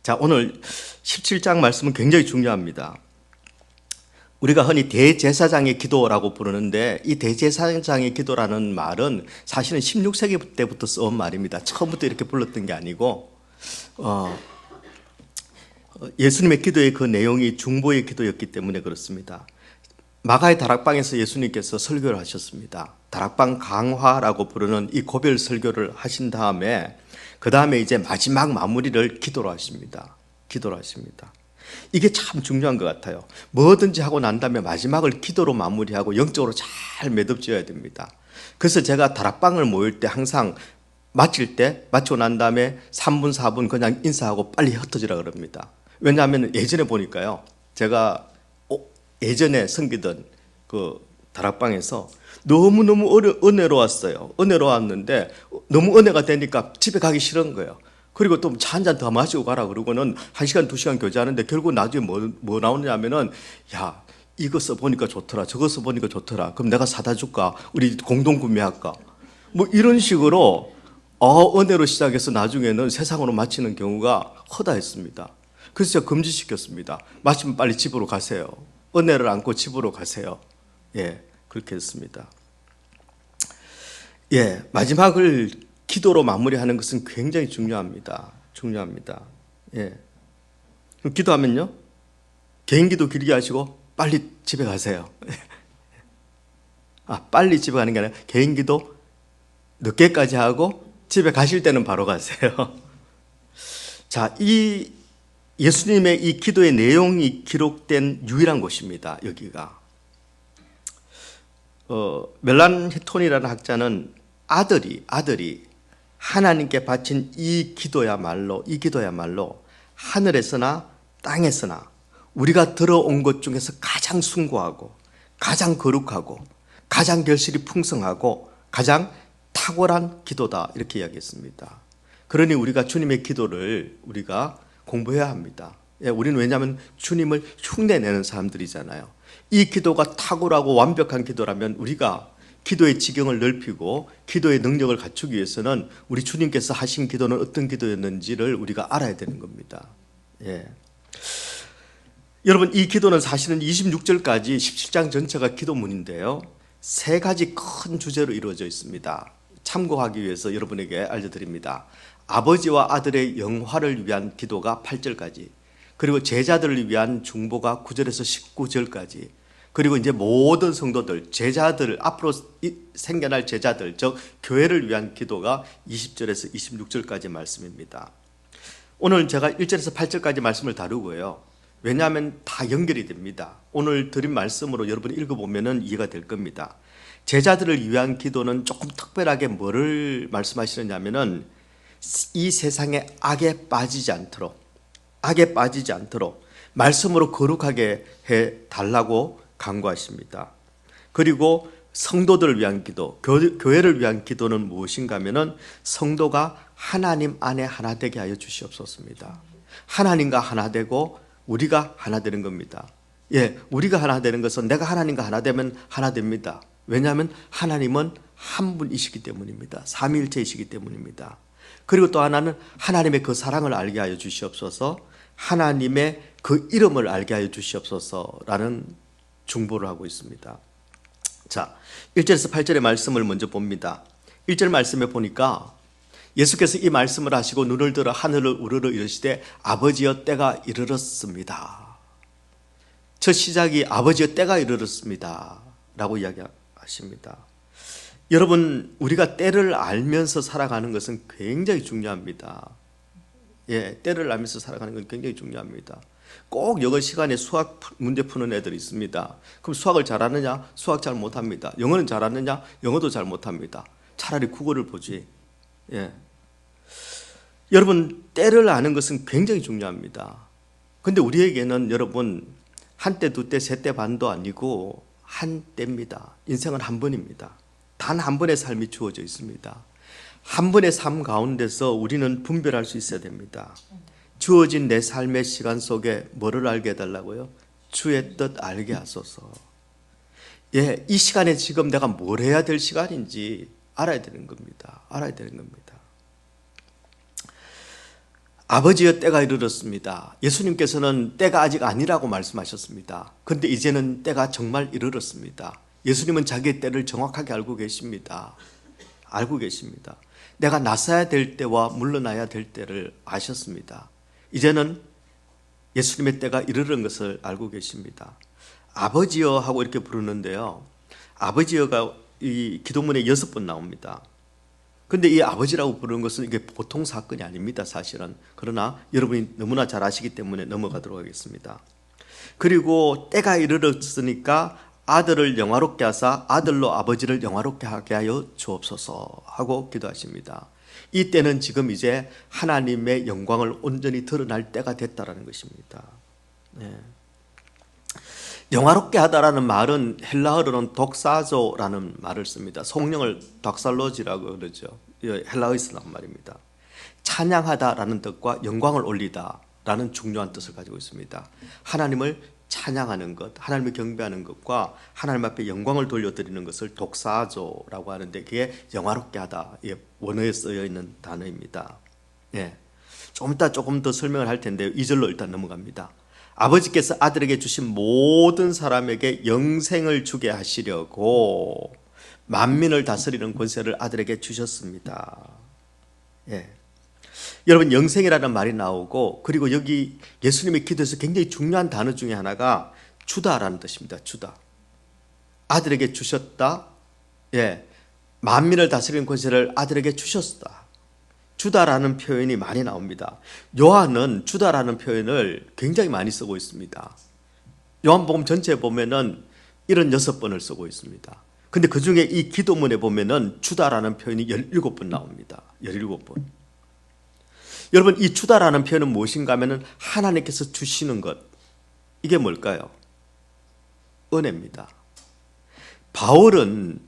자, 오늘 17장 말씀은 굉장히 중요합니다. 우리가 흔히 대제사장의 기도라고 부르는데 이 대제사장의 기도라는 말은 사실은 16세기 때부터 써온 말입니다. 처음부터 이렇게 불렀던 게 아니고 예수님의 기도의 그 내용이 중보의 기도였기 때문에 그렇습니다. 마가의 다락방에서 예수님께서 설교를 하셨습니다. 다락방 강화라고 부르는 이 고별 설교를 하신 다음에 그 다음에 이제 마지막 마무리를 기도로 하십니다. 기도로 하십니다. 이게 참 중요한 것 같아요. 뭐든지 하고 난 다음에 마지막을 기도로 마무리하고 영적으로 잘 매듭지어야 됩니다. 그래서 제가 다락방을 모일 때 항상 마치고 난 다음에 3분, 4분 그냥 인사하고 빨리 흩어지라 그럽니다. 왜냐하면 예전에 보니까요. 제가 예전에 섬기던 그 다락방에서 너무너무 은혜로웠어요. 은혜로웠는데 너무 은혜가 되니까 집에 가기 싫은 거예요. 그리고 또 차 한 잔 더 마시고 가라 그러고는 1시간, 2시간 교제하는데 결국 나중에 뭐 나오냐면은 야, 이거 써보니까 좋더라. 저거 써보니까 좋더라. 그럼 내가 사다 줄까? 우리 공동 구매할까? 뭐 이런 식으로 은혜로 시작해서 나중에는 세상으로 마치는 경우가 허다했습니다. 그래서 제가 금지시켰습니다. 마치면 빨리 집으로 가세요. 은혜를 안고 집으로 가세요. 예, 그렇게 했습니다. 예, 마지막을 기도로 마무리하는 것은 굉장히 중요합니다. 중요합니다. 예. 그럼 기도하면요, 개인기도 길게 하시고 빨리 집에 가세요. 빨리 집에 가는 게 아니라 개인기도 늦게까지 하고 집에 가실 때는 바로 가세요. 자, 이 예수님의 이 기도의 내용이 기록된 유일한 곳입니다. 여기가 멜란히톤이라는 학자는 아들이 하나님께 바친 이 기도야말로 하늘에서나 땅에서나 우리가 들어온 것 중에서 가장 숭고하고 가장 거룩하고 가장 결실이 풍성하고 가장 탁월한 기도다, 이렇게 이야기했습니다. 그러니 우리가 주님의 기도를 우리가 공부해야 합니다. 예, 우리는 왜냐하면 주님을 흉내내는 사람들이잖아요. 이 기도가 탁월하고 완벽한 기도라면 우리가 기도의 지경을 넓히고 기도의 능력을 갖추기 위해서는 우리 주님께서 하신 기도는 어떤 기도였는지를 우리가 알아야 되는 겁니다. 예. 여러분, 이 기도는 사실은 26절까지 17장 전체가 기도문인데요, 세 가지 큰 주제로 이루어져 있습니다. 참고하기 위해서 여러분에게 알려드립니다. 아버지와 아들의 영화를 위한 기도가 8절까지, 그리고 제자들을 위한 중보가 9절에서 19절까지, 그리고 이제 모든 성도들, 제자들, 앞으로 생겨날 제자들, 즉 교회를 위한 기도가 20절에서 26절까지 말씀입니다. 오늘 제가 1절에서 8절까지 말씀을 다루고요. 왜냐하면 다 연결이 됩니다. 오늘 드린 말씀으로 여러분이 읽어보면 이해가 될 겁니다. 제자들을 위한 기도는 조금 특별하게 뭐를 말씀하시느냐면은 이 세상의 악에 빠지지 않도록 말씀으로 거룩하게 해달라고 간구하십니다. 그리고 성도들을 위한 기도, 교회를 위한 기도는 무엇인가 하면은 성도가 하나님 안에 하나 되게 하여 주시옵소서입니다. 하나님과 하나 되고 우리가 하나 되는 겁니다. 예, 우리가 하나 되는 것은 내가 하나님과 하나 되면 하나 됩니다. 왜냐하면 하나님은 한 분이시기 때문입니다. 삼위일체이시기 때문입니다. 그리고 또 하나는 하나님의 그 사랑을 알게 하여 주시옵소서, 하나님의 그 이름을 알게 하여 주시옵소서라는 중보를 하고 있습니다. 자, 1절에서 8절의 말씀을 먼저 봅니다. 1절 말씀에 보니까 예수께서 이 말씀을 하시고 눈을 들어 하늘을 우러러 이르시되 아버지여 때가 이르렀습니다. 첫 시작이 아버지여 때가 이르렀습니다 라고 이야기하십니다. 여러분, 우리가 때를 알면서 살아가는 것은 굉장히 중요합니다. 예, 때를 알면서 살아가는 건 굉장히 중요합니다. 꼭 영어 시간에 수학 문제 푸는 애들이 있습니다. 그럼 수학을 잘하느냐? 수학 잘 못합니다. 영어는 잘하느냐? 영어도 잘 못합니다. 차라리 국어를 보지. 예. 여러분, 때를 아는 것은 굉장히 중요합니다. 근데 우리에게는 여러분, 한때, 두때, 세때 반도 아니고 한때입니다. 인생은 한 번입니다. 단 한 번의 삶이 주어져 있습니다. 한 번의 삶 가운데서 우리는 분별할 수 있어야 됩니다. 주어진 내 삶의 시간 속에 뭐를 알게 해달라고요? 주의 뜻 알게 하소서. 예, 이 시간에 지금 내가 뭘 해야 될 시간인지 알아야 되는 겁니다. 알아야 되는 겁니다. 아버지여 때가 이르렀습니다. 예수님께서는 때가 아직 아니라고 말씀하셨습니다. 그런데 이제는 때가 정말 이르렀습니다. 예수님은 자기의 때를 정확하게 알고 계십니다. 알고 계십니다. 내가 나서야 될 때와 물러나야 될 때를 아셨습니다. 이제는 예수님의 때가 이르는 것을 알고 계십니다. 아버지여 하고 이렇게 부르는데요. 아버지여가 이 기도문에 6번 나옵니다. 근데 이 아버지라고 부르는 것은 이게 보통 사건이 아닙니다, 사실은. 그러나 여러분이 너무나 잘 아시기 때문에 넘어가도록 하겠습니다. 그리고 때가 이르렀으니까 아들을 영화롭게 하사 아들로 아버지를 영화롭게 하게 하여 주옵소서 하고 기도하십니다. 이 때는 지금 이제 하나님의 영광을 온전히 드러날 때가 됐다라는 것입니다. 네. 영화롭게 하다라는 말은 헬라어로는 독사조라는 말을 씁니다. 성령을 독살로지라고 그러죠. 헬라어에서 나온 말입니다. 찬양하다라는 뜻과 영광을 올리다라는 중요한 뜻을 가지고 있습니다. 하나님을 찬양하는 것, 하나님을 경배하는 것과 하나님 앞에 영광을 돌려드리는 것을 독사조라고 하는데 그게 영화롭게 하다, 원어에 쓰여 있는 단어입니다. 예. 조금 더 설명을 할 텐데요. 2절로 일단 넘어갑니다. 아버지께서 아들에게 주신 모든 사람에게 영생을 주게 하시려고 만민을 다스리는 권세를 아들에게 주셨습니다. 예. 여러분, 영생이라는 말이 나오고, 그리고 여기 예수님의 기도에서 굉장히 중요한 단어 중에 하나가 주다라는 뜻입니다. 주다. 아들에게 주셨다. 예. 만민을 다스리는 권세를 아들에게 주셨다. 주다라는 표현이 많이 나옵니다. 요한은 주다라는 표현을 굉장히 많이 쓰고 있습니다. 요한복음 전체에 보면은 76번을 쓰고 있습니다. 근데 그 중에 이 기도문에 보면은 주다라는 표현이 17번 나옵니다. 17번. 여러분, 이 주다라는 표현은 무엇인가 하면은 하나님께서 주시는 것. 이게 뭘까요? 은혜입니다. 바울은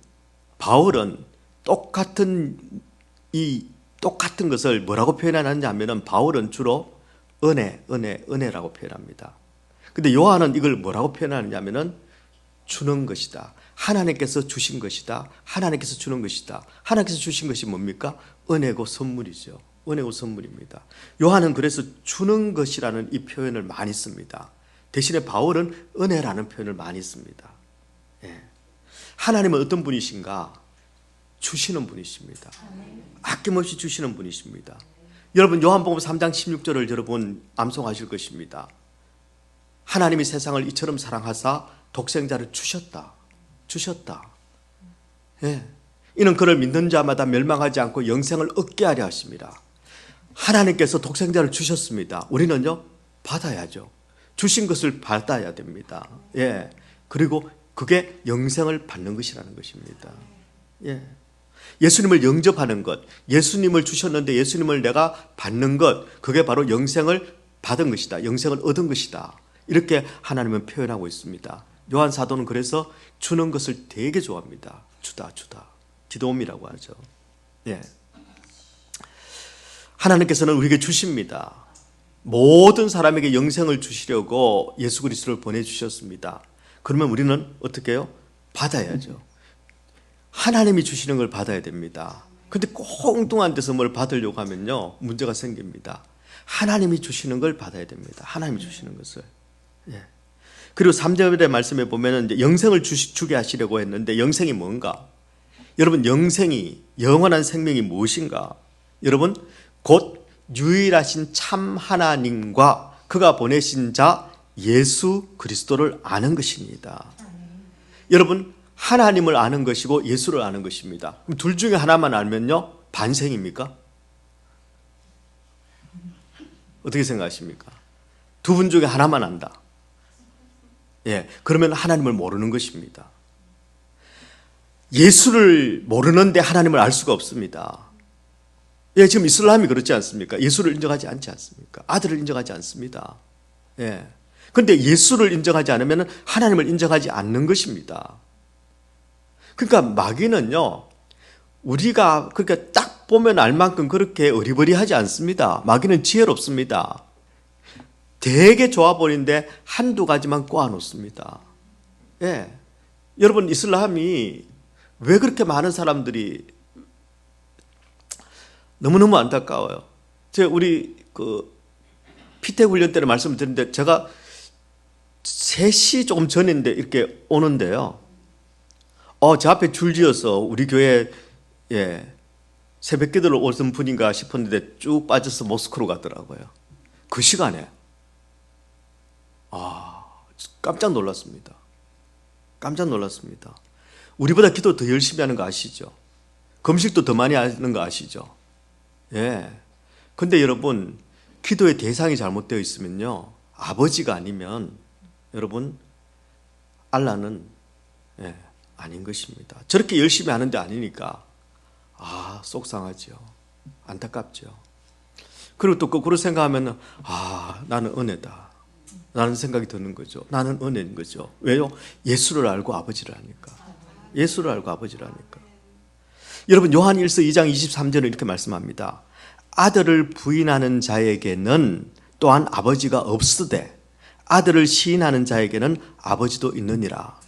똑같은 것을 뭐라고 표현하느냐 하면은 바울은 주로 은혜라고 표현합니다. 근데 요한은 이걸 뭐라고 표현하느냐 하면은 주는 것이다. 하나님께서 주신 것이다. 하나님께서 주는 것이다. 하나님께서 주신 것이 뭡니까? 은혜고 선물이죠. 은혜고 선물입니다. 요한은 그래서 주는 것이라는 이 표현을 많이 씁니다. 대신에 바울은 은혜라는 표현을 많이 씁니다. 예. 하나님은 어떤 분이신가? 주시는 분이십니다. 아낌없이 주시는 분이십니다. 여러분, 요한복음 3장 16절을 여러분 암송하실 것입니다. 하나님이 세상을 이처럼 사랑하사 독생자를 주셨다. 예. 이는 그를 믿는 자마다 멸망하지 않고 영생을 얻게 하려 하십니다. 하나님께서 독생자를 주셨습니다. 우리는요, 받아야죠. 주신 것을 받아야 됩니다. 예. 그리고 그게 영생을 받는 것이라는 것입니다. 예. 예수님을 영접하는 것, 예수님을 주셨는데 예수님을 내가 받는 것, 그게 바로 영생을 받은 것이다. 영생을 얻은 것이다. 이렇게 하나님은 표현하고 있습니다. 요한 사도는 그래서 주는 것을 되게 좋아합니다. 주다. 기도음이라고 하죠. 예. 하나님께서는 우리에게 주십니다. 모든 사람에게 영생을 주시려고 예수 그리스도를 보내주셨습니다. 그러면 우리는 어떻게 해요? 받아야죠. 하나님이 주시는 걸 받아야 됩니다. 근데 꼭 엉뚱한 데서 뭘 받으려고 하면요, 문제가 생깁니다. 하나님이 주시는 걸 받아야 됩니다. 하나님이 주시는 것을. 예. 그리고 3절의 말씀에 보면은 이제 영생을 주게 하시려고 했는데 영생이 뭔가? 여러분, 영생이, 영원한 생명이 무엇인가? 여러분, 곧 유일하신 참 하나님과 그가 보내신 자 예수 그리스도를 아는 것입니다. 여러분, 하나님을 아는 것이고 예수를 아는 것입니다. 그럼 둘 중에 하나만 알면요, 반생입니까? 어떻게 생각하십니까? 두 분 중에 하나만 안다. 예, 그러면 하나님을 모르는 것입니다. 예수를 모르는데 하나님을 알 수가 없습니다. 예, 지금 이슬람이 그렇지 않습니까? 예수를 인정하지 않지 않습니까? 아들을 인정하지 않습니다. 예. 그런데 예수를 인정하지 않으면 하나님을 인정하지 않는 것입니다. 그러니까 마귀는요, 우리가 그러니까 딱 보면 알 만큼 그렇게 어리버리하지 않습니다. 마귀는 지혜롭습니다. 되게 좋아 보이는데 한두 가지만 꼬아놓습니다. 예. 여러분, 이슬람이 왜 그렇게 많은 사람들이 너무너무 안타까워요. 우리 피택 훈련 때는 말씀을 드렸는데 제가 3시 조금 전인데 이렇게 오는데요. 저 앞에 줄지어서 우리 교회 새벽 기도를 오신 분인가 싶었는데 쭉 빠져서 모스크로 가더라고요. 그 시간에 깜짝 놀랐습니다. 깜짝 놀랐습니다. 우리보다 기도 더 열심히 하는 거 아시죠? 금식도 더 많이 하는 거 아시죠? 근데 여러분, 기도의 대상이 잘못되어 있으면요, 아버지가 아니면 여러분, 알라는 아닌 것입니다. 저렇게 열심히 하는데 아니니까 속상하죠. 안타깝죠. 그리고 또 거꾸로 생각하면 나는 은혜다 라는 생각이 드는 거죠. 나는 은혜인 거죠. 왜요? 예수를 알고 아버지를 아니까. 예수를 알고 아버지를 아니까. 여러분, 요한 1서 2장 23절은 이렇게 말씀합니다. 아들을 부인하는 자에게는 또한 아버지가 없으되 아들을 시인하는 자에게는 아버지도 있느니라.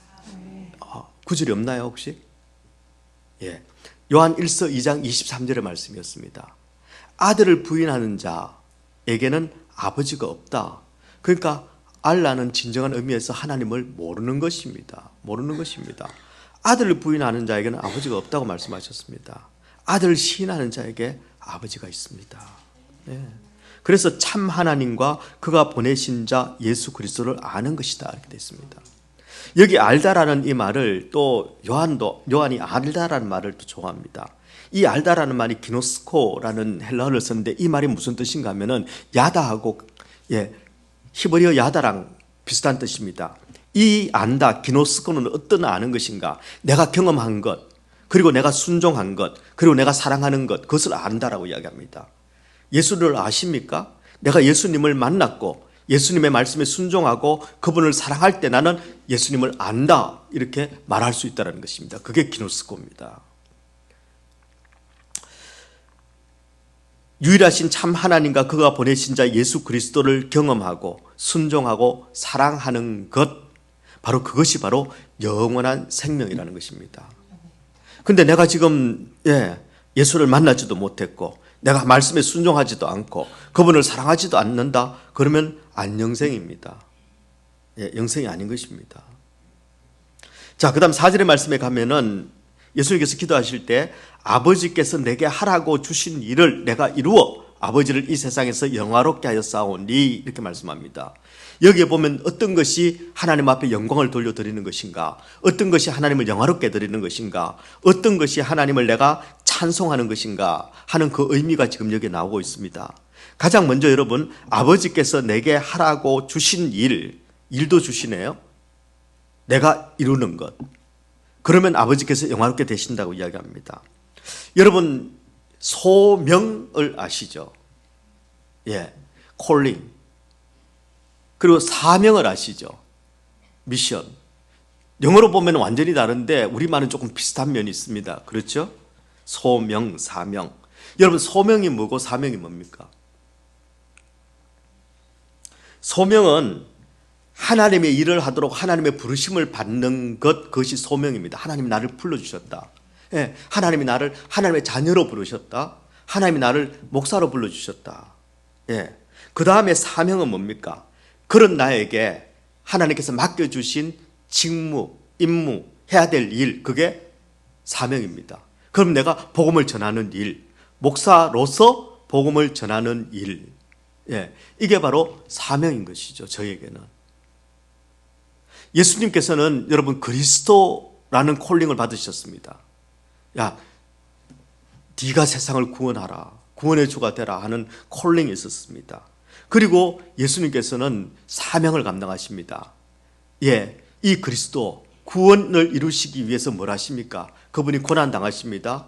구절이 없나요 혹시? 요한 1서 2장 23절의 말씀이었습니다. 아들을 부인하는 자에게는 아버지가 없다. 그러니까 알라는 진정한 의미에서 하나님을 모르는 것입니다. 모르는 것입니다. 아들을 부인하는 자에게는 아버지가 없다고 말씀하셨습니다. 아들을 시인하는 자에게 아버지가 있습니다. 그래서 참 하나님과 그가 보내신 자 예수 그리스도를 아는 것이다 이렇게 되어 있습니다. 여기 알다라는 이 말을 또 요한이 알다라는 말을 또 좋아합니다. 이 알다라는 말이 기노스코라는 헬라어를 썼는데 이 말이 무슨 뜻인가 하면은 야다하고 히브리어 야다랑 비슷한 뜻입니다. 이 안다, 기노스코는 어떤 아는 것인가? 내가 경험한 것, 그리고 내가 순종한 것, 그리고 내가 사랑하는 것, 그것을 안다라고 이야기합니다. 예수를 아십니까? 내가 예수님을 만났고 예수님의 말씀에 순종하고 그분을 사랑할 때 나는 예수님을 안다 이렇게 말할 수 있다는 것입니다. 그게 기노스코입니다. 유일하신 참 하나님과 그가 보내신 자 예수 그리스도를 경험하고 순종하고 사랑하는 것, 바로 그것이 바로 영원한 생명이라는 것입니다. 근데 내가 지금 예수를 만나지도 못했고 내가 말씀에 순종하지도 않고 그분을 사랑하지도 않는다, 그러면 안영생입니다. 영생이 아닌 것입니다. 자, 그 다음 4절의 말씀에 가면은 예수님께서 기도하실 때 아버지께서 내게 하라고 주신 일을 내가 이루어 아버지를 이 세상에서 영화롭게 하여 싸우니 이렇게 말씀합니다. 여기에 보면 어떤 것이 하나님 앞에 영광을 돌려드리는 것인가, 어떤 것이 하나님을 영화롭게 드리는 것인가, 어떤 것이 하나님을 내가 찬송하는 것인가 하는 그 의미가 지금 여기에 나오고 있습니다. 가장 먼저 여러분, 아버지께서 내게 하라고 주신 일도 주시네요. 내가 이루는 것, 그러면 아버지께서 영화롭게 되신다고 이야기합니다. 여러분, 소명을 아시죠? 콜링. 그리고 사명을 아시죠? 미션. 영어로 보면 완전히 다른데 우리말은 조금 비슷한 면이 있습니다. 그렇죠? 소명, 사명. 여러분, 소명이 뭐고 사명이 뭡니까? 소명은 하나님의 일을 하도록 하나님의 부르심을 받는 것, 그것이 소명입니다. 하나님이 나를 불러주셨다. 하나님이 나를 하나님의 자녀로 부르셨다. 하나님이 나를 목사로 불러주셨다. 그 다음에 사명은 뭡니까? 그런 나에게 하나님께서 맡겨주신 직무, 임무, 해야 될 일, 그게 사명입니다. 그럼 내가 복음을 전하는 일, 목사로서 복음을 전하는 일, 이게 바로 사명인 것이죠. 저에게는. 예수님께서는 여러분 그리스도라는 콜링을 받으셨습니다. 야, 네가 세상을 구원하라, 구원의 주가 되라 하는 콜링이 있었습니다. 그리고 예수님께서는 사명을 감당하십니다. 이 그리스도 구원을 이루시기 위해서 뭘 하십니까? 그분이 고난 당하십니다.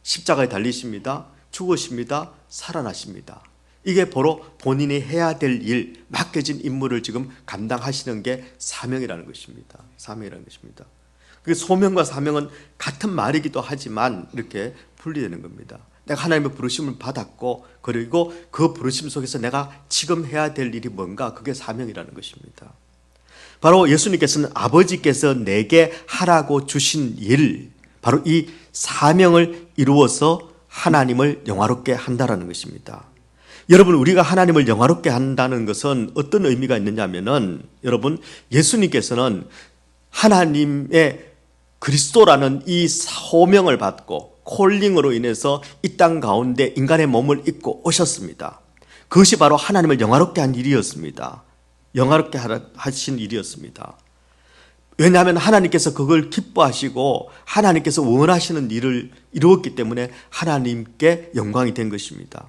십자가에 달리십니다. 죽으십니다. 살아나십니다. 이게 바로 본인이 해야 될 일, 맡겨진 임무를 지금 감당하시는 게 사명이라는 것입니다. 사명이라는 것입니다. 그 소명과 사명은 같은 말이기도 하지만 이렇게 분리되는 겁니다. 내가 하나님의 부르심을 받았고, 그리고 그 부르심 속에서 내가 지금 해야 될 일이 뭔가, 그게 사명이라는 것입니다. 바로 예수님께서는 아버지께서 내게 하라고 주신 일, 바로 이 사명을 이루어서 하나님을 영화롭게 한다라는 것입니다. 여러분, 우리가 하나님을 영화롭게 한다는 것은 어떤 의미가 있느냐면은, 여러분, 예수님께서는 하나님의 그리스도라는 이 소명을 받고 콜링으로 인해서 이 땅 가운데 인간의 몸을 입고 오셨습니다. 그것이 바로 하나님을 영화롭게 한 일이었습니다. 영화롭게 하신 일이었습니다. 왜냐하면 하나님께서 그걸 기뻐하시고 하나님께서 원하시는 일을 이루었기 때문에 하나님께 영광이 된 것입니다.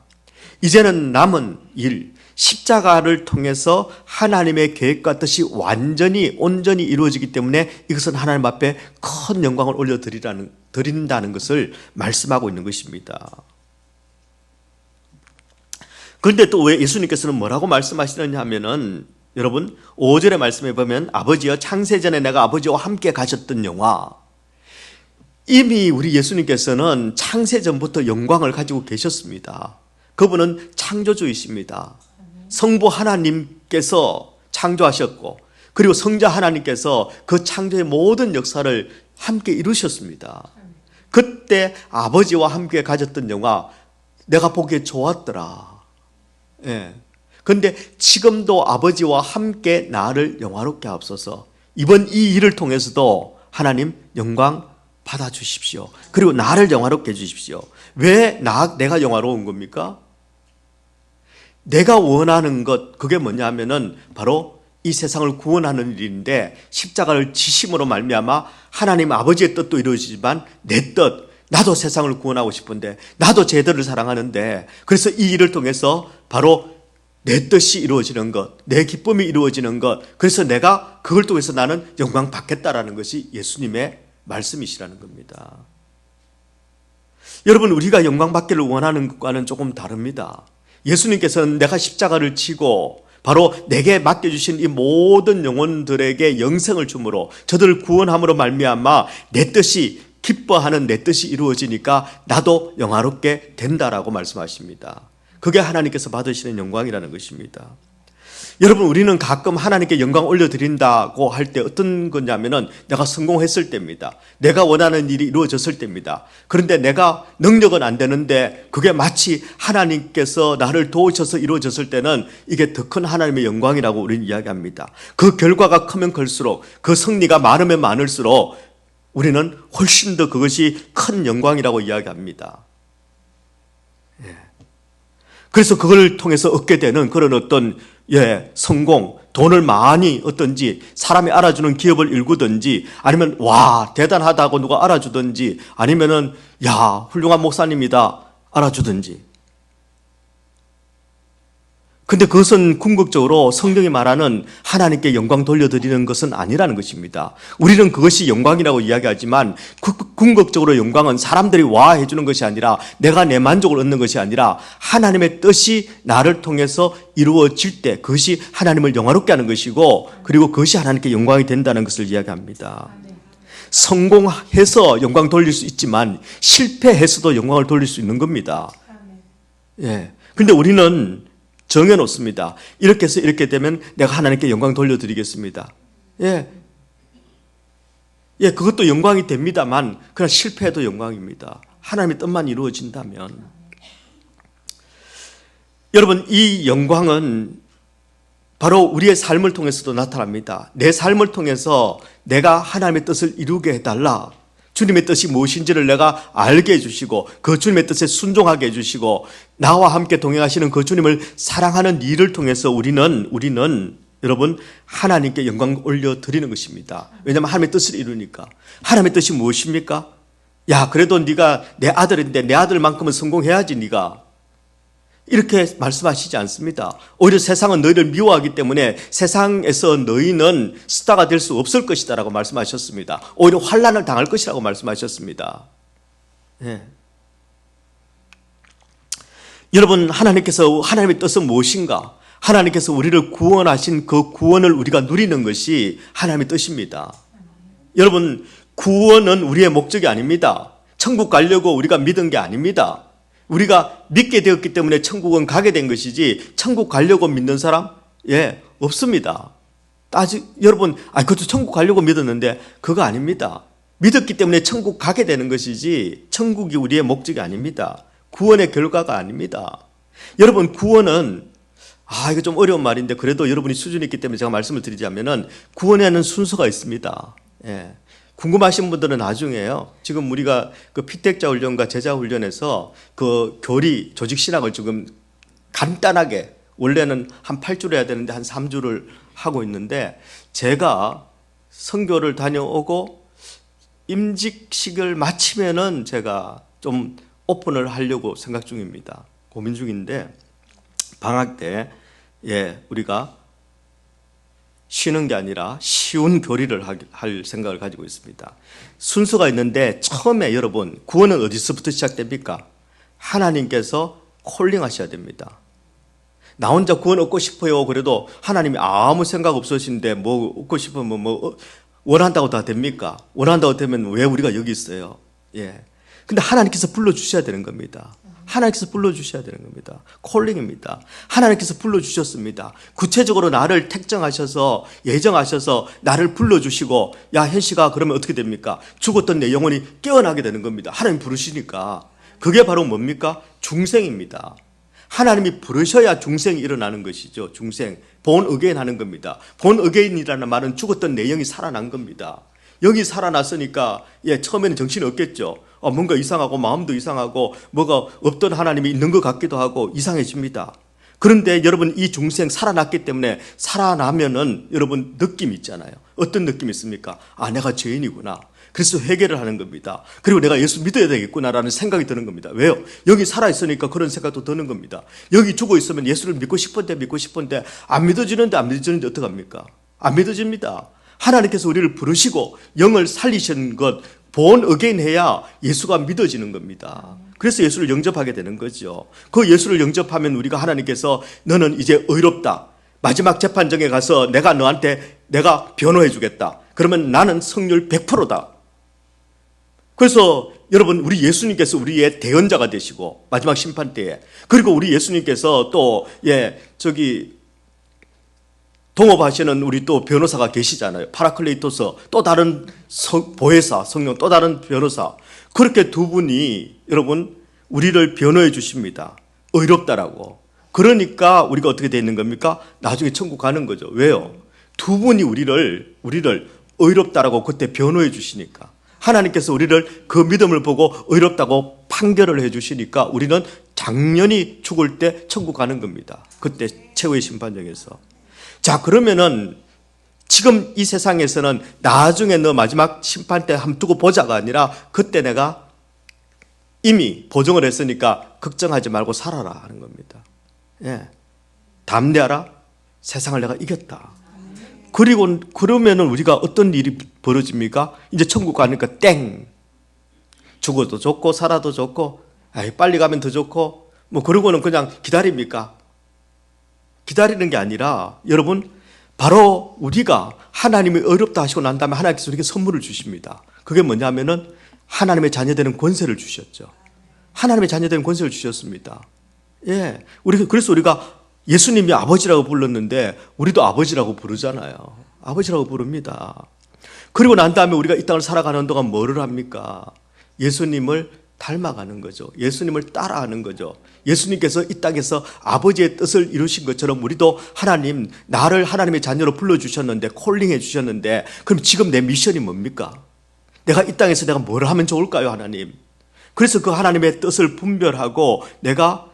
이제는 남은 일, 십자가를 통해서 하나님의 계획과 뜻이 완전히 온전히 이루어지기 때문에 이것은 하나님 앞에 큰 영광을 올려드린다는 것을 말씀하고 있는 것입니다. 그런데 또 왜 예수님께서는 뭐라고 말씀하시느냐 하면은, 여러분 5절의 말씀에 보면 아버지여 창세전에 내가 아버지와 함께 가셨던 영화, 이미 우리 예수님께서는 창세전부터 영광을 가지고 계셨습니다. 그분은 창조주이십니다. 성부 하나님께서 창조하셨고, 그리고 성자 하나님께서 그 창조의 모든 역사를 함께 이루셨습니다. 그때 아버지와 함께 가졌던 영화, 내가 보기에 좋았더라. 예. 그런데 지금도 아버지와 함께 나를 영화롭게 하옵소서. 이번 이 일을 통해서도 하나님 영광 받아주십시오. 그리고 나를 영화롭게 해주십시오. 왜 내가 영화로운 겁니까? 내가 원하는 것, 그게 뭐냐 하면은 바로 이 세상을 구원하는 일인데, 십자가를 지심으로 말미암아 하나님 아버지의 뜻도 이루어지지만 내 뜻, 나도 세상을 구원하고 싶은데, 나도 쟤들을 사랑하는데, 그래서 이 일을 통해서 바로 내 뜻이 이루어지는 것, 내 기쁨이 이루어지는 것, 그래서 내가 그걸 통해서 나는 영광 받겠다라는 것이 예수님의 말씀이시라는 겁니다. 여러분, 우리가 영광 받기를 원하는 것과는 조금 다릅니다. 예수님께서는 내가 십자가를 지고 바로 내게 맡겨주신 이 모든 영혼들에게 영생을 주므로, 저들을 구원함으로 말미암아 내 뜻이, 기뻐하는 내 뜻이 이루어지니까 나도 영화롭게 된다라고 말씀하십니다. 그게 하나님께서 받으시는 영광이라는 것입니다. 여러분, 우리는 가끔 하나님께 영광 올려드린다고 할 때 어떤 거냐면은 내가 성공했을 때입니다. 내가 원하는 일이 이루어졌을 때입니다. 그런데 내가 능력은 안 되는데 그게 마치 하나님께서 나를 도우셔서 이루어졌을 때는 이게 더 큰 하나님의 영광이라고 우리는 이야기합니다. 그 결과가 크면 클수록, 그 승리가 많으면 많을수록 우리는 훨씬 더 그것이 큰 영광이라고 이야기합니다. 그래서 그걸 통해서 얻게 되는 그런 어떤 성공, 돈을 많이 얻든지, 사람이 알아주는 기업을 일구든지, 아니면 와 대단하다고 누가 알아주든지, 아니면은 야 훌륭한 목사님이다 알아주든지. 근데 그것은 궁극적으로 성경이 말하는 하나님께 영광 돌려드리는 것은 아니라는 것입니다. 우리는 그것이 영광이라고 이야기하지만 궁극적으로 영광은 사람들이 와 해주는 것이 아니라, 내가 내 만족을 얻는 것이 아니라 하나님의 뜻이 나를 통해서 이루어질 때 그것이 하나님을 영화롭게 하는 것이고, 그리고 그것이 하나님께 영광이 된다는 것을 이야기합니다. 성공해서 영광 돌릴 수 있지만 실패해서도 영광을 돌릴 수 있는 겁니다. 근데 우리는 정해놓습니다. 이렇게 해서 이렇게 되면 내가 하나님께 영광 돌려드리겠습니다. 그것도 영광이 됩니다만, 그러나 실패해도 영광입니다. 하나님의 뜻만 이루어진다면. 여러분, 이 영광은 바로 우리의 삶을 통해서도 나타납니다. 내 삶을 통해서 내가 하나님의 뜻을 이루게 해달라, 주님의 뜻이 무엇인지를 내가 알게 해주시고, 그 주님의 뜻에 순종하게 해주시고, 나와 함께 동행하시는 그 주님을 사랑하는 일을 통해서 우리는 여러분 하나님께 영광 올려드리는 것입니다. 왜냐하면 하나님의 뜻을 이루니까. 하나님의 뜻이 무엇입니까? 야, 그래도 네가 내 아들인데 내 아들만큼은 성공해야지 네가. 이렇게 말씀하시지 않습니다. 오히려 세상은 너희를 미워하기 때문에 세상에서 너희는 스타가 될 수 없을 것이다 라고 말씀하셨습니다. 오히려 환난을 당할 것이라고 말씀하셨습니다. 여러분, 하나님의 뜻은 무엇인가? 하나님께서 우리를 구원하신 그 구원을 우리가 누리는 것이 하나님의 뜻입니다. 여러분, 구원은 우리의 목적이 아닙니다. 천국 가려고 우리가 믿은 게 아닙니다. 우리가 믿게 되었기 때문에 천국은 가게 된 것이지, 천국 가려고 믿는 사람? 없습니다. 여러분, 그것도 천국 가려고 믿었는데 그거 아닙니다. 믿었기 때문에 천국 가게 되는 것이지 천국이 우리의 목적이 아닙니다. 구원의 결과가 아닙니다. 여러분, 구원은 이거 좀 어려운 말인데 그래도 여러분이 수준이 있기 때문에 제가 말씀을 드리자면은 구원에는 순서가 있습니다. 예. 궁금하신 분들은 나중에요. 지금 우리가 그 피택자 훈련과 제자 훈련에서 그 교리, 조직 신학을 지금 간단하게 원래는 한 8주를 해야 되는데 한 3주를 하고 있는데 제가 선교를 다녀오고 임직식을 마치면은 제가 좀 오픈을 하려고 생각 중입니다. 고민 중인데 방학 때 우리가 쉬는 게 아니라 쉬운 교리를 할 생각을 가지고 있습니다. 순서가 있는데 처음에 여러분 구원은 어디서부터 시작됩니까? 하나님께서 콜링하셔야 됩니다. 나 혼자 구원 얻고 싶어요. 그래도 하나님이 아무 생각 없으신데 뭐 얻고 싶으면 뭐 원한다고 다 됩니까? 원한다고 되면 왜 우리가 여기 있어요? 근데 하나님께서 불러주셔야 되는 겁니다. 하나님께서 불러주셔야 되는 겁니다. 콜링입니다. 하나님께서 불러주셨습니다. 구체적으로 나를 택정하셔서 예정하셔서 나를 불러주시고 야 현씨가 그러면 어떻게 됩니까? 죽었던 내 영혼이 깨어나게 되는 겁니다. 하나님 부르시니까. 그게 바로 뭡니까? 중생입니다. 하나님이 부르셔야 중생이 일어나는 것이죠. 중생. 본 어게인 하는 겁니다. 본 어게인이라는 말은 죽었던 내 영이 살아난 겁니다. 영이 살아났으니까 처음에는 정신이 없겠죠. 뭔가 이상하고 마음도 이상하고 뭐가 없던 하나님이 있는 것 같기도 하고 이상해집니다. 그런데 여러분 이 중생 살아났기 때문에 살아나면은 여러분 느낌이 있잖아요. 어떤 느낌이 있습니까? 내가 죄인이구나. 그래서 회개를 하는 겁니다. 그리고 내가 예수 믿어야 되겠구나라는 생각이 드는 겁니다. 왜요? 여기 살아있으니까 그런 생각도 드는 겁니다. 여기 죽어있으면 예수를 믿고 싶은데 안 믿어지는데 어떡합니까? 안 믿어집니다. 하나님께서 우리를 부르시고 영을 살리신 것 본 어게인 해야 예수가 믿어지는 겁니다. 그래서 예수를 영접하게 되는 거죠. 그 예수를 영접하면 우리가 하나님께서 너는 이제 의롭다. 마지막 재판정에 가서 내가 너한테 내가 변호해 주겠다. 그러면 나는 성률 100%다. 그래서 여러분 우리 예수님께서 우리의 대언자가 되시고 마지막 심판 때에 그리고 우리 예수님께서 또 동업하시는 우리 또 변호사가 계시잖아요. 파라클레이토스, 또 다른 보혜사, 성령, 또 다른 변호사. 그렇게 두 분이 여러분 우리를 변호해 주십니다. 의롭다라고. 그러니까 우리가 어떻게 되어 있는 겁니까? 나중에 천국 가는 거죠. 왜요? 두 분이 우리를 의롭다라고 그때 변호해 주시니까. 하나님께서 우리를 그 믿음을 보고 의롭다고 판결을 해 주시니까 우리는 당연히 죽을 때 천국 가는 겁니다. 그때 최후의 심판정에서. 자, 그러면은 지금 이 세상에서는 나중에 너 마지막 심판 때 한번 두고 보자가 아니라 그때 내가 이미 보증을 했으니까 걱정하지 말고 살아라 하는 겁니다. 담대하라. 세상을 내가 이겼다. 그리고 그러면은 우리가 어떤 일이 벌어집니까? 이제 천국 가니까 땡. 죽어도 좋고 살아도 좋고 빨리 가면 더 좋고 뭐 그러고는 그냥 기다립니까? 기다리는 게 아니라 여러분 바로 우리가 하나님이 어렵다 하시고 난 다음에 하나님께서 우리에게 선물을 주십니다. 그게 뭐냐면은 하나님의 자녀되는 권세를 주셨죠. 하나님의 자녀되는 권세를 주셨습니다. 그래서 우리가 예수님이 아버지라고 불렀는데 우리도 아버지라고 부르잖아요. 아버지라고 부릅니다. 그리고 난 다음에 우리가 이 땅을 살아가는 동안 뭐를 합니까? 예수님을 닮아가는 거죠. 예수님을 따라하는 거죠. 예수님께서 이 땅에서 아버지의 뜻을 이루신 것처럼 우리도 나를 하나님의 자녀로 불러주셨는데 콜링해 주셨는데 그럼 지금 내 미션이 뭡니까? 내가 이 땅에서 내가 뭘 하면 좋을까요, 하나님? 그래서 그 하나님의 뜻을 분별하고 내가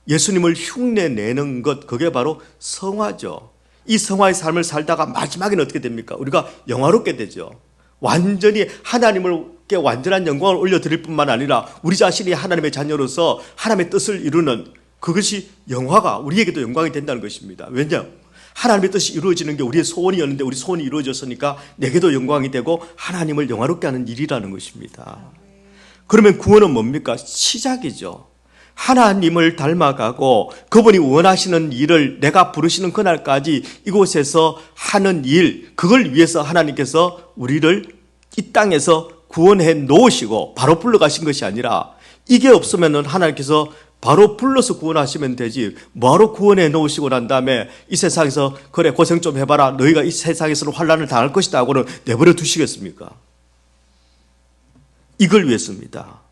예수님을 흉내내는 것, 그게 바로 성화죠. 이 성화의 삶을 살다가 마지막에는 어떻게 됩니까? 우리가 영화롭게 되죠. 완전히 하나님께 완전한 영광을 올려드릴 뿐만 아니라 우리 자신이 하나님의 자녀로서 하나님의 뜻을 이루는 그것이 영화가 우리에게도 영광이 된다는 것입니다. 왜냐? 하나님의 뜻이 이루어지는 게 우리의 소원이었는데 우리 소원이 이루어졌으니까 내게도 영광이 되고 하나님을 영화롭게 하는 일이라는 것입니다. 그러면 구원은 뭡니까? 시작이죠. 하나님을 닮아가고 그분이 원하시는 일을 내가 부르시는 그날까지 이곳에서 하는 일, 그걸 위해서 하나님께서 우리를 이 땅에서 구원해 놓으시고 바로 불러가신 것이 아니라 이게 없으면 하나님께서 바로 불러서 구원하시면 되지 뭐하러 구원해 놓으시고 난 다음에 이 세상에서 그래 고생 좀 해봐라 너희가 이 세상에서는 환난을 당할 것이다 하고는 내버려 두시겠습니까? 이걸 위해서입니다.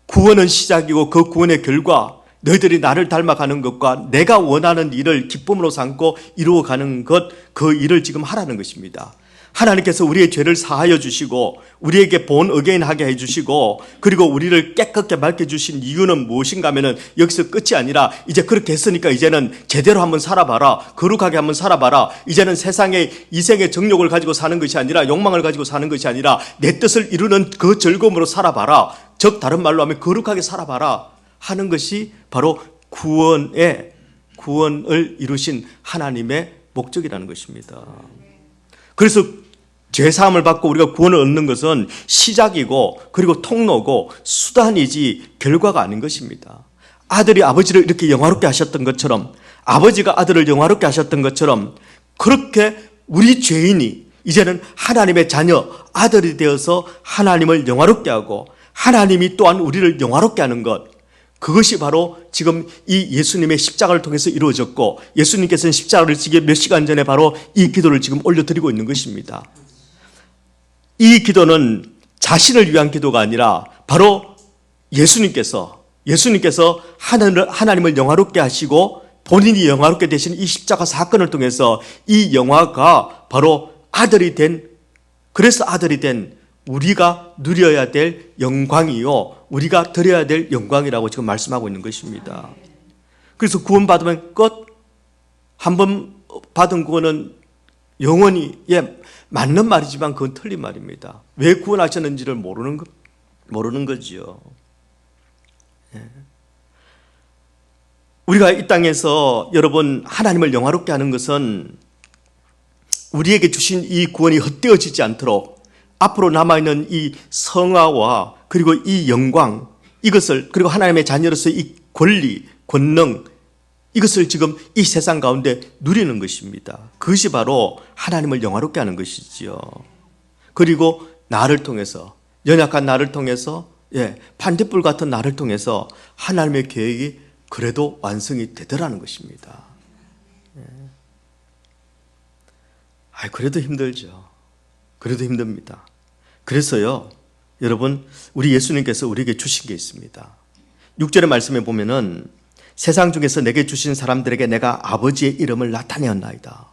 구원은 시작이고 그 구원의 결과 너희들이 나를 닮아가는 것과 내가 원하는 일을 기쁨으로 삼고 이루어가는 것, 그 일을 지금 하라는 것입니다. 하나님께서 우리의 죄를 사하여 주시고 우리에게 본 어게인하게 해주시고 그리고 우리를 깨끗게 밝혀주신 이유는 무엇인가 하면은 여기서 끝이 아니라 이제 그렇게 했으니까 이제는 제대로 한번 살아봐라, 거룩하게 한번 살아봐라. 이제는 세상의 이생의 정욕을 가지고 사는 것이 아니라, 욕망을 가지고 사는 것이 아니라 내 뜻을 이루는 그 즐거움으로 살아봐라. 즉 다른 말로 하면 거룩하게 살아봐라 하는 것이 바로 구원을 이루신 하나님의 목적이라는 것입니다. 그래서 죄사함을 받고 우리가 구원을 얻는 것은 시작이고 그리고 통로고 수단이지 결과가 아닌 것입니다. 아들이 아버지를 이렇게 영화롭게 하셨던 것처럼, 아버지가 아들을 영화롭게 하셨던 것처럼, 그렇게 우리 죄인이 이제는 하나님의 자녀, 아들이 되어서 하나님을 영화롭게 하고 하나님이 또한 우리를 영화롭게 하는 것, 그것이 바로 지금 이 예수님의 십자가를 통해서 이루어졌고, 예수님께서는 십자가를 지기 몇 시간 전에 바로 이 기도를 지금 올려드리고 있는 것입니다. 이 기도는 자신을 위한 기도가 아니라 바로 예수님께서 하나님을 영화롭게 하시고 본인이 영화롭게 되신 이 십자가 사건을 통해서 이 영화가 바로 그래서 아들이 된 우리가 누려야 될 영광이요, 우리가 드려야 될 영광이라고 지금 말씀하고 있는 것입니다. 그래서 구원받으면 끝, 한번 받은 구원은 영원히, 맞는 말이지만 그건 틀린 말입니다. 왜 구원하셨는지를 모르는 거지요. 우리가 이 땅에서 여러분 하나님을 영화롭게 하는 것은 우리에게 주신 이 구원이 헛되어지지 않도록 앞으로 남아있는 이 성화와 그리고 이 영광, 이것을, 그리고 하나님의 자녀로서 이 권리, 권능, 이것을 지금 이 세상 가운데 누리는 것입니다. 그것이 바로 하나님을 영화롭게 하는 것이지요. 그리고 나를 통해서, 연약한 나를 통해서, 반딧불 같은 나를 통해서 하나님의 계획이 그래도 완성이 되더라는 것입니다. 그래도 힘들죠. 그래도 힘듭니다. 그래서요, 여러분, 우리 예수님께서 우리에게 주신 게 있습니다. 6절의 말씀에 보면은 세상 중에서 내게 주신 사람들에게 내가 아버지의 이름을 나타내었나이다.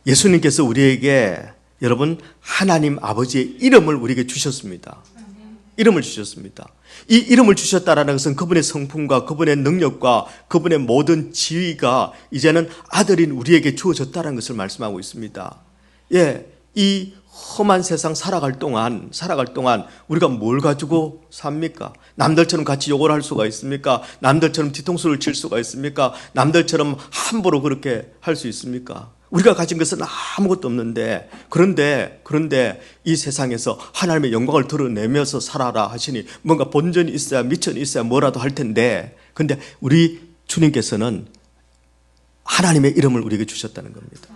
예수님께서 우리에게, 여러분, 하나님 아버지의 이름을 우리에게 주셨습니다. 이름을 주셨습니다. 이 이름을 주셨다라는 것은 그분의 성품과 그분의 능력과 그분의 모든 지위가 이제는 아들인 우리에게 주어졌다는 것을 말씀하고 있습니다. 이 험한 세상 살아갈 동안 우리가 뭘 가지고 삽니까? 남들처럼 같이 욕을 할 수가 있습니까? 남들처럼 뒤통수를 칠 수가 있습니까? 남들처럼 함부로 그렇게 할 수 있습니까? 우리가 가진 것은 아무것도 없는데, 그런데 이 세상에서 하나님의 영광을 드러내면서 살아라 하시니 뭔가 본전이 있어야, 미천이 있어야 뭐라도 할 텐데, 근데 우리 주님께서는 하나님의 이름을 우리에게 주셨다는 겁니다.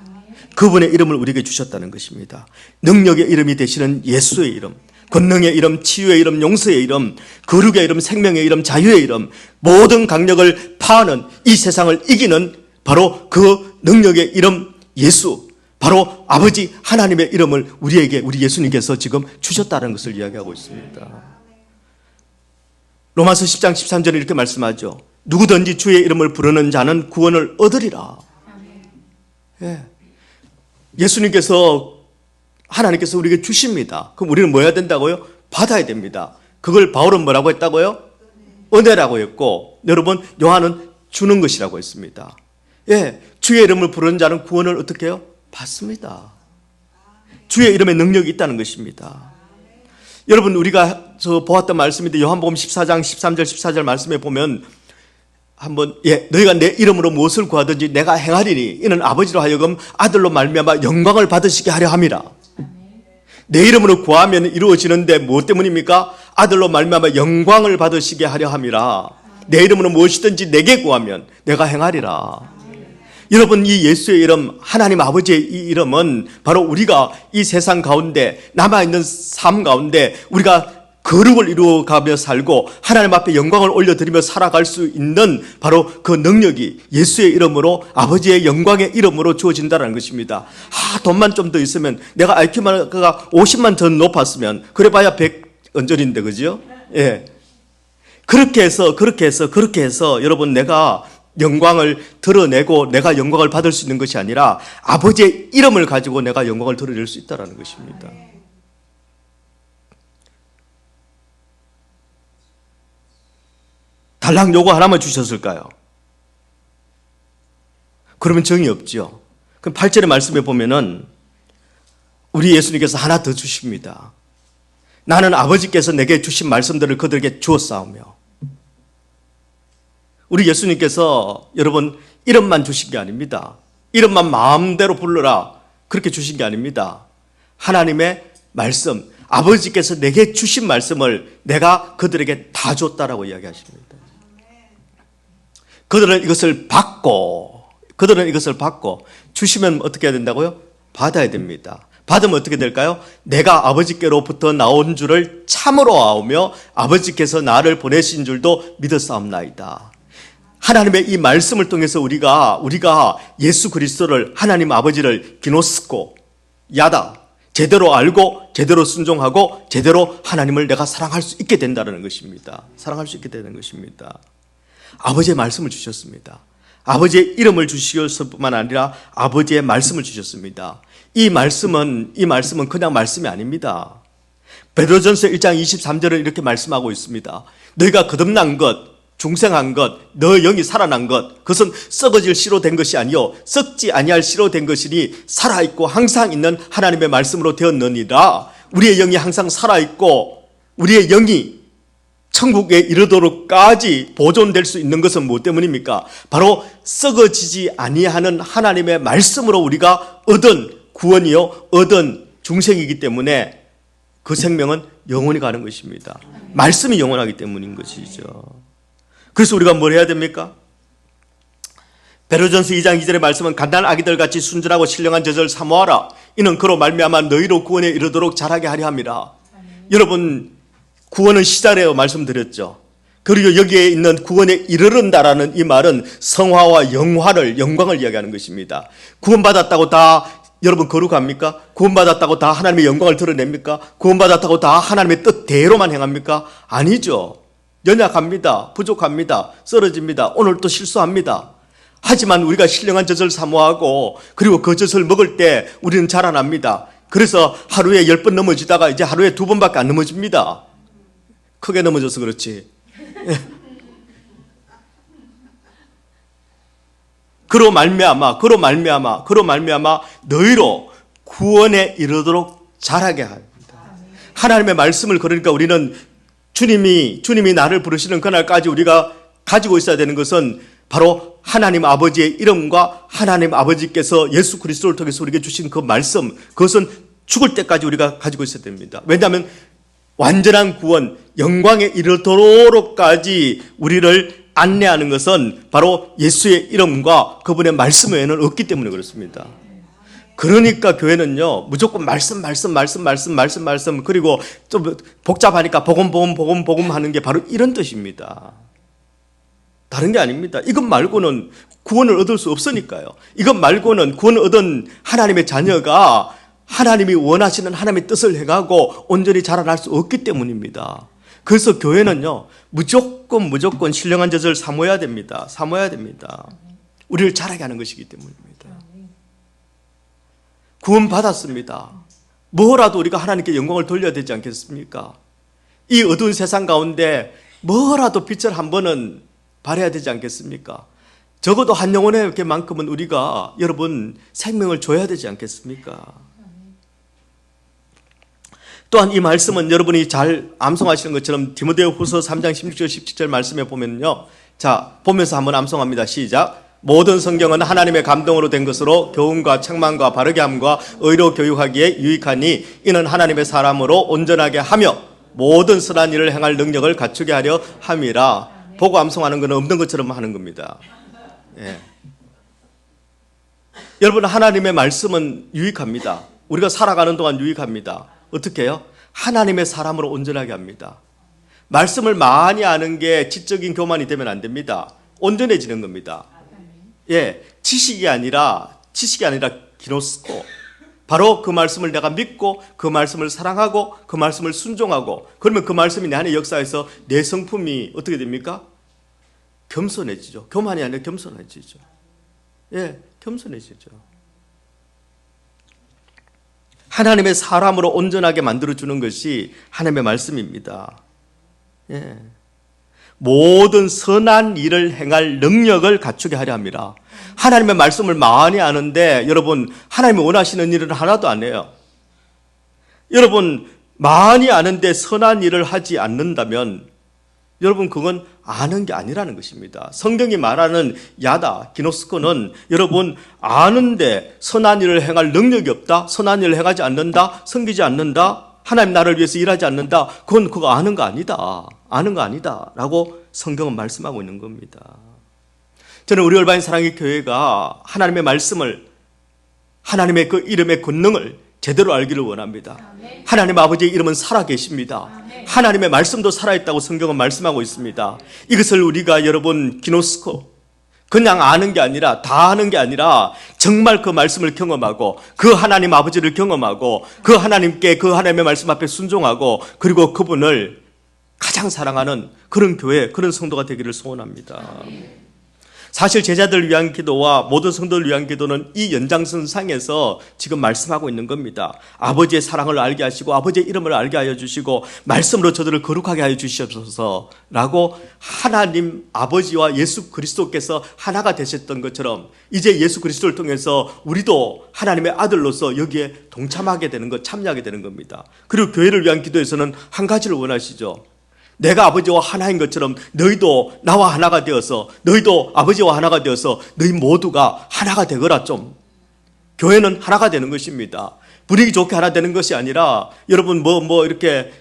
그분의 이름을 우리에게 주셨다는 것입니다. 능력의 이름이 되시는 예수의 이름, 권능의 이름, 치유의 이름, 용서의 이름, 거룩의 이름, 생명의 이름, 자유의 이름, 모든 강력을 파하는, 이 세상을 이기는 바로 그 능력의 이름 예수, 바로 아버지 하나님의 이름을 우리에게, 우리 예수님께서 지금 주셨다는 것을 이야기하고 있습니다. 로마서 10장 13절에 이렇게 말씀하죠. 누구든지 주의 이름을 부르는 자는 구원을 얻으리라. 예수님께서, 하나님께서 우리에게 주십니다. 그럼 우리는 뭐 해야 된다고요? 받아야 됩니다. 그걸 바울은 뭐라고 했다고요? 은혜라고 했고, 여러분, 요한은 주는 것이라고 했습니다. 주의 이름을 부르는 자는 구원을 어떻게 해요? 받습니다. 주의 이름에 능력이 있다는 것입니다. 여러분, 우리가 보았던 말씀인데 요한복음 14장 13절 14절 말씀에 보면 한번, 너희가 내 이름으로 무엇을 구하든지 내가 행하리니 이는 아버지로 하여금 아들로 말미암아 영광을 받으시게 하려 함이라. 내 이름으로 구하면 이루어지는데 무엇 때문입니까? 아들로 말미암아 영광을 받으시게 하려 함이라. 내 이름으로 무엇이든지 내게 구하면 내가 행하리라. 여러분, 이 예수의 이름, 하나님 아버지의 이 이름은 바로 우리가 이 세상 가운데, 남아있는 삶 가운데 우리가 거룩을 이루어가며 살고 하나님 앞에 영광을 올려드리며 살아갈 수 있는 바로 그 능력이 예수의 이름으로, 아버지의 영광의 이름으로 주어진다는 것입니다. 돈만 좀 더 있으면, 내가 IQ가 50만 더 높았으면, 그래봐야 100 언저리인데, 그죠? 그렇게 해서 여러분 내가 영광을 드러내고 내가 영광을 받을 수 있는 것이 아니라 아버지의 이름을 가지고 내가 영광을 드러낼 수 있다는 것입니다. 달랑 요거 하나만 주셨을까요? 그러면 정이 없죠. 그럼 8절의 말씀에 보면은 우리 예수님께서 하나 더 주십니다. 나는 아버지께서 내게 주신 말씀들을 그들에게 주었사오며. 우리 예수님께서 여러분 이름만 주신 게 아닙니다. 이름만 마음대로 불러라 그렇게 주신 게 아닙니다. 하나님의 말씀, 아버지께서 내게 주신 말씀을 내가 그들에게 다 줬다라고 이야기하십니다. 그들은 이것을 받고 주시면 어떻게 해야 된다고요? 받아야 됩니다. 받으면 어떻게 될까요? 내가 아버지께로부터 나온 줄을 참으로 아오며 아버지께서 나를 보내신 줄도 믿었사옵나이다. 하나님의 이 말씀을 통해서 우리가 예수 그리스도를 하나님 아버지를 기노스코 야다 제대로 알고 제대로 순종하고 제대로 하나님을 내가 사랑할 수 있게 된다는 것입니다. 사랑할 수 있게 되는 것입니다. 아버지의 말씀을 주셨습니다. 아버지의 이름을 주셨을 뿐만 아니라 아버지의 말씀을 주셨습니다. 이 말씀은 그냥 말씀이 아닙니다. 베드로전서 1장 23절을 이렇게 말씀하고 있습니다. 너희가 거듭난 것, 중생한 것, 너 영이 살아난 것, 그것은 썩어질 씨로 된 것이 아니요 썩지 아니할 씨로 된 것이니 살아있고 항상 있는 하나님의 말씀으로 되었느니라. 우리의 영이 항상 살아있고 우리의 영이 천국에 이르도록까지 보존될 수 있는 것은 무엇 때문입니까? 바로 썩어지지 아니하는 하나님의 말씀으로 우리가 얻은 구원이요 얻은 중생이기 때문에 그 생명은 영원히 가는 것입니다. 말씀이 영원하기 때문인 것이죠. 그래서 우리가 뭘 해야 됩니까? 베드로전서 2장 2절의 말씀은 갓난 아기들 같이 순전하고 신령한 젖을 사모하라. 이는 그로 말미암아 너희로 구원에 이르도록 자라게 하려 함이라. 여러분 구원은 시작이라고 말씀드렸죠. 그리고 여기에 있는 구원에 이르른다라는 이 말은 성화와 영광을 이야기하는 것입니다. 구원받았다고 다 여러분 거룩합니까? 구원받았다고 다 하나님의 영광을 드러냅니까? 구원받았다고 다 하나님의 뜻대로만 행합니까? 아니죠. 연약합니다. 부족합니다. 쓰러집니다. 오늘 또 실수합니다. 하지만 우리가 신령한 젖을 사모하고 그리고 그 젖을 먹을 때 우리는 자라납니다. 그래서 하루에 10번 넘어지다가 이제 하루에 2번밖에 안 넘어집니다. 크게 넘어져서 그렇지. 그로 말미암아 너희로 구원에 이르도록 자라게 합니다. 하나님의 말씀을 그러니까 우리는 주님이 나를 부르시는 그날까지 우리가 가지고 있어야 되는 것은 바로 하나님 아버지의 이름과 하나님 아버지께서 예수 그리스도를 통해서 우리에게 주신 그 말씀, 그것은 죽을 때까지 우리가 가지고 있어야 됩니다. 왜냐하면 완전한 구원, 영광에 이르도록까지 우리를 안내하는 것은 바로 예수의 이름과 그분의 말씀 외에는 없기 때문에 그렇습니다. 그러니까 교회는요 무조건 말씀 그리고 좀 복잡하니까 복음 하는 게 바로 이런 뜻입니다. 다른 게 아닙니다. 이것 말고는 구원을 얻을 수 없으니까요. 이것 말고는 구원을 얻은 하나님의 자녀가 하나님이 원하시는 하나님의 뜻을 행하고 온전히 자라날 수 없기 때문입니다. 그래서 교회는요 무조건 신령한 젖을 사모해야 됩니다. 우리를 자라게 하는 것이기 때문입니다. 구원 받았습니다. 뭐라도 우리가 하나님께 영광을 돌려야 되지 않겠습니까? 이 어두운 세상 가운데 뭐라도 빛을 한 번은 발해야 되지 않겠습니까? 적어도 한 영혼에게만큼은 우리가 여러분 생명을 줘야 되지 않겠습니까? 또한 이 말씀은 여러분이 잘 암송하시는 것처럼 디모데후서 3장 16절 17절 말씀에 보면요, 자 보면서 한번 암송합니다. 시작. 모든 성경은 하나님의 감동으로 된 것으로 교훈과 책망과 바르게 함과 의로 교육하기에 유익하니 이는 하나님의 사람으로 온전하게 하며 모든 선한 일을 행할 능력을 갖추게 하려 함이라. 보고 암송하는 것은 없는 것처럼 하는 겁니다. 예. 여러분 하나님의 말씀은 유익합니다. 우리가 살아가는 동안 유익합니다. 어떻게 해요? 하나님의 사람으로 온전하게 합니다. 말씀을 많이 아는 게 지적인 교만이 되면 안 됩니다. 온전해지는 겁니다. 예, 지식이 아니라 기노스코, 바로 그 말씀을 내가 믿고 그 말씀을 사랑하고 그 말씀을 순종하고 그러면 그 말씀이 내 안에 역사에서 내 성품이 어떻게 됩니까? 겸손해지죠. 교만이 아니라 겸손해지죠. 예, 겸손해지죠. 하나님의 사람으로 온전하게 만들어주는 것이 하나님의 말씀입니다. 예. 모든 선한 일을 행할 능력을 갖추게 하려 합니다. 하나님의 말씀을 많이 아는데 여러분 하나님이 원하시는 일은 하나도 안 해요. 여러분 많이 아는데 선한 일을 하지 않는다면 여러분 그건 아는 게 아니라는 것입니다. 성경이 말하는 야다, 기노스코는 여러분 아는데 선한 일을 행할 능력이 없다, 선한 일을 행하지 않는다, 섬기지 않는다, 하나님 나를 위해서 일하지 않는다, 그건 그거 아는 거 아니다, 아는 거 아니다 라고 성경은 말씀하고 있는 겁니다. 저는 우리 얼바인 사랑의 교회가 하나님의 말씀을, 하나님의 그 이름의 권능을 제대로 알기를 원합니다. 하나님 아버지의 이름은 살아계십니다. 하나님의 말씀도 살아있다고 성경은 말씀하고 있습니다. 이것을 우리가 여러분 기노스코, 그냥 아는 게 아니라 다 아는 게 아니라 정말 그 말씀을 경험하고 그 하나님 아버지를 경험하고 그 하나님께 그 하나님의 말씀 앞에 순종하고 그리고 그분을 가장 사랑하는 그런 교회, 그런 성도가 되기를 소원합니다. 사실 제자들을 위한 기도와 모든 성도를 위한 기도는 이 연장선상에서 지금 말씀하고 있는 겁니다. 아버지의 사랑을 알게 하시고 아버지의 이름을 알게 하여 주시고 말씀으로 저들을 거룩하게 하여 주시옵소서라고 하나님 아버지와 예수 그리스도께서 하나가 되셨던 것처럼 이제 예수 그리스도를 통해서 우리도 하나님의 아들로서 여기에 동참하게 되는 것, 참여하게 되는 겁니다. 그리고 교회를 위한 기도에서는 한 가지를 원하시죠. 내가 아버지와 하나인 것처럼 너희도 나와 하나가 되어서, 너희도 아버지와 하나가 되어서 너희 모두가 하나가 되거라. 좀 교회는 하나가 되는 것입니다. 분위기 좋게 하나 되는 것이 아니라 여러분 이렇게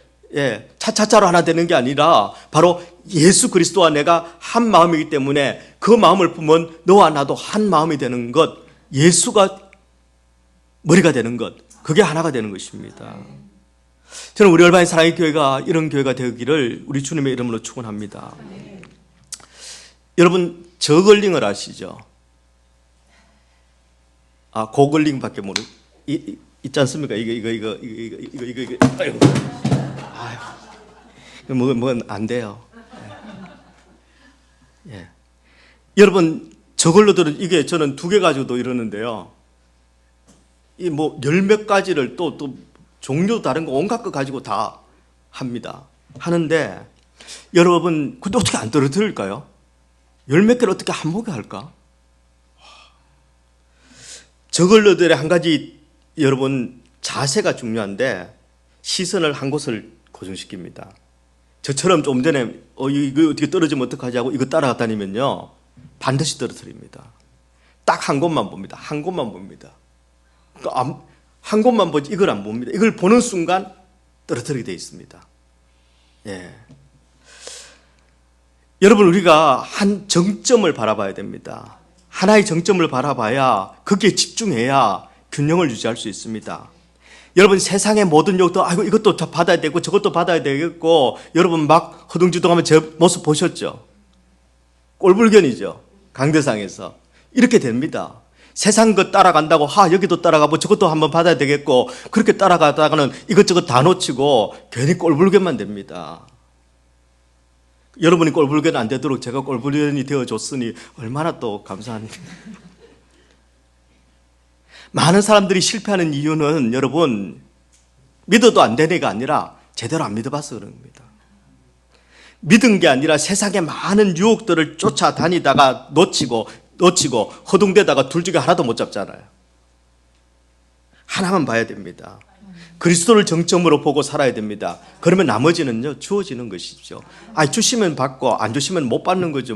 차차차로 하나 되는 게 아니라 바로 예수 그리스도와 내가 한 마음이기 때문에 그 마음을 품은 너와 나도 한 마음이 되는 것, 예수가 머리가 되는 것, 그게 하나가 되는 것입니다. 저는 우리 얼바인 사랑의 교회가 이런 교회가 되기를 우리 주님의 이름으로 축원합니다. 여러분 저글링을 아시죠? 고글링밖에 있지 않습니까? 이거 아유, 뭐는 안 돼요. 예. 여러분 저걸로들은 이게 저는 2개 가지고도 이러는데요. 이 열 몇 가지를 또 종류 다른 거 온갖 거 가지고 다 합니다. 하는데 여러분 근데 어떻게 안 떨어뜨릴까요? 열 몇 개를 어떻게 한 목에 할까? 저걸로들의 한 가지 여러분 자세가 중요한데 시선을 한 곳을 고정시킵니다. 저처럼 좀 전에 이거 어떻게 떨어지면 어떡하지 하고 이거 따라가 다니면요 반드시 떨어뜨립니다. 딱 한 곳만 봅니다. 한 곳만 봅니다. 한 곳만 보지 이걸 안 봅니다. 이걸 보는 순간 떨어뜨리게 되어 있습니다. 예. 여러분 우리가 한 정점을 바라봐야 됩니다. 하나의 정점을 바라봐야 거기에 집중해야 균형을 유지할 수 있습니다. 여러분 세상의 모든 욕도 이것도 받아야 되고 저것도 받아야 되겠고 여러분 막 허둥지둥하면 제 모습 보셨죠? 꼴불견이죠. 강대상에서 이렇게 됩니다. 세상 것 따라간다고 여기도 따라가고 저것도 한번 받아야 되겠고 그렇게 따라가다가는 이것저것 다 놓치고 괜히 꼴불견만 됩니다. 여러분이 꼴불견 안 되도록 제가 꼴불견이 되어줬으니 얼마나 또 감사한. 많은 사람들이 실패하는 이유는 여러분 믿어도 안 되는 게 아니라 제대로 안 믿어봐서 그런 겁니다. 믿은 게 아니라 세상의 많은 유혹들을 쫓아다니다가 놓치고 허둥대다가 둘 중에 하나도 못 잡잖아요. 하나만 봐야 됩니다. 그리스도를 정점으로 보고 살아야 됩니다. 그러면 나머지는요 주어지는 것이죠. 주시면 받고 안 주시면 못 받는 거죠.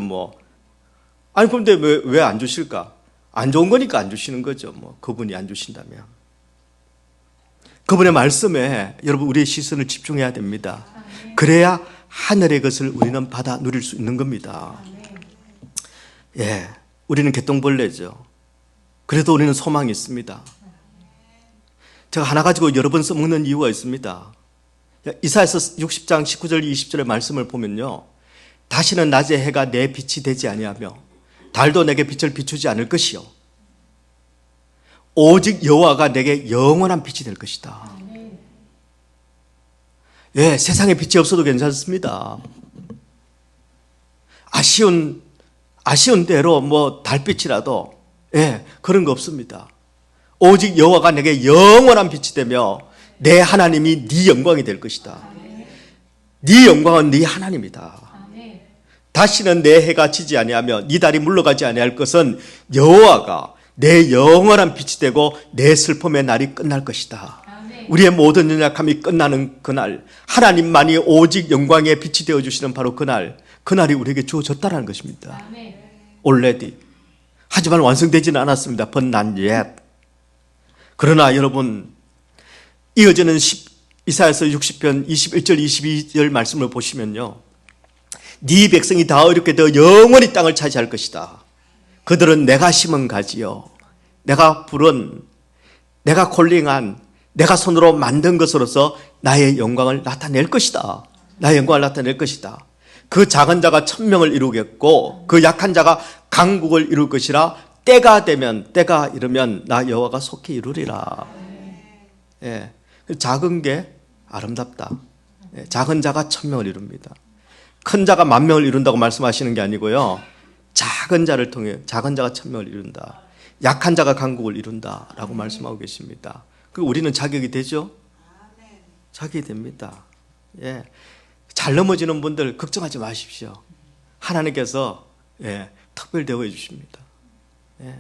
그런데 왜 안 주실까? 안 좋은 거니까 안 주시는 거죠. 그분이 안 주신다면. 그분의 말씀에 여러분 우리의 시선을 집중해야 됩니다. 그래야 하늘의 것을 우리는 받아 누릴 수 있는 겁니다. 예. 우리는 개똥벌레죠. 그래도 우리는 소망이 있습니다. 제가 하나 가지고 여러 번 써먹는 이유가 있습니다. 이사야서 60장 19절 20절의 말씀을 보면요. 다시는 낮에 해가 내 빛이 되지 아니하며 달도 내게 빛을 비추지 않을 것이요. 오직 여호와가 내게 영원한 빛이 될 것이다. 예, 세상에 빛이 없어도 괜찮습니다. 아쉬운 대로 뭐 달빛이라도, 예, 그런 거 없습니다. 오직 여호와가 내게 영원한 빛이 되며 내 하나님이 네 영광이 될 것이다. 네 영광은 네 하나님이다. 다시는 내 해가 지지 아니하며 네 달이 물러가지 아니할 것은 여호와가 내 영원한 빛이 되고 내 슬픔의 날이 끝날 것이다. 우리의 모든 연약함이 끝나는 그날, 하나님만이 오직 영광의 빛이 되어주시는 바로 그날이 우리에게 주어졌다는 것입니다. already. 하지만 완성되지는 않았습니다. But not yet. 그러나 여러분, 이어지는 이사야서 60편 21절 22절 말씀을 보시면요, 네 백성이 다 어렵게 되어 영원히 땅을 차지할 것이다. 그들은 내가 심은 가지요, 내가 부른, 내가 콜링한, 내가 손으로 만든 것으로서 나의 영광을 나타낼 것이다. 나의 영광을 나타낼 것이다. 그 작은 자가 천명을 이루겠고 그 약한 자가 강국을 이룰 것이라. 때가 이르면 나 여호와가 속히 이루리라. 예, 작은 게 아름답다. 예, 작은 자가 천명을 이룹니다. 큰 자가 만명을 이룬다고 말씀하시는 게 아니고요, 작은 자를 통해 작은 자가 천명을 이룬다. 약한 자가 강국을 이룬다라고 말씀하고 계십니다. 그 우리는 자격이 되죠? 자격이 됩니다. 예, 잘 넘어지는 분들 걱정하지 마십시오. 하나님께서, 예, 특별 대우해 주십니다. 예,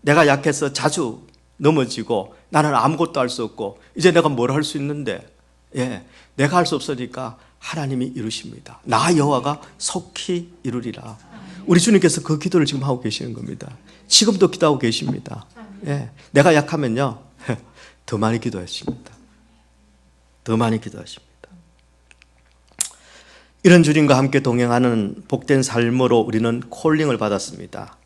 내가 약해서 자주 넘어지고 나는 아무것도 할 수 없고 이제 내가 뭘 할 수 있는데, 예, 내가 할 수 없으니까 하나님이 이루십니다. 나 여호와가 속히 이루리라. 우리 주님께서 그 기도를 지금 하고 계시는 겁니다. 지금도 기도하고 계십니다. 예, 내가 약하면요 더 많이 기도하십니다. 더 많이 기도하십니다. 이런 주님과 함께 동행하는 복된 삶으로 우리는 콜링을 받았습니다.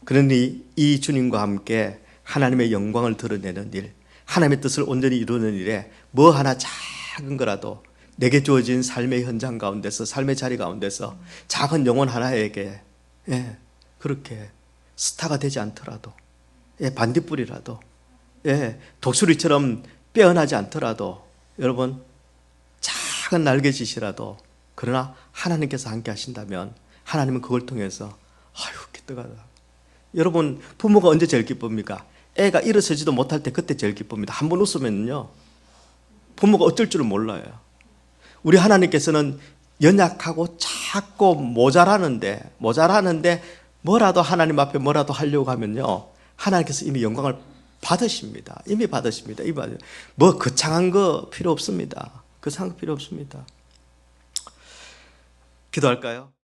그러니 이 주님과 함께 하나님의 영광을 드러내는 일, 하나님의 뜻을 온전히 이루는 일에 뭐 하나 작은 거라도 내게 주어진 삶의 현장 가운데서, 삶의 자리 가운데서 작은 영혼 하나에게, 예, 그렇게 스타가 되지 않더라도, 예, 반딧불이라도, 예, 독수리처럼 빼어나지 않더라도, 여러분 작은 날개짓이라도, 그러나 하나님께서 함께 하신다면 하나님은 그걸 통해서 아유 기특하다. 여러분 부모가 언제 제일 기쁩니까? 애가 일어서지도 못할 때 그때 제일 기쁩니다. 한 번 웃으면요 부모가 어쩔 줄을 몰라요. 우리 하나님께서는 연약하고 작고 모자라는데 뭐라도 하나님 앞에 뭐라도 하려고 하면요 하나님께서 이미 영광을 받으십니다. 이미 받으십니다. 뭐 거창한 거 필요 없습니다. 거창한 거 필요 없습니다. 기도할까요?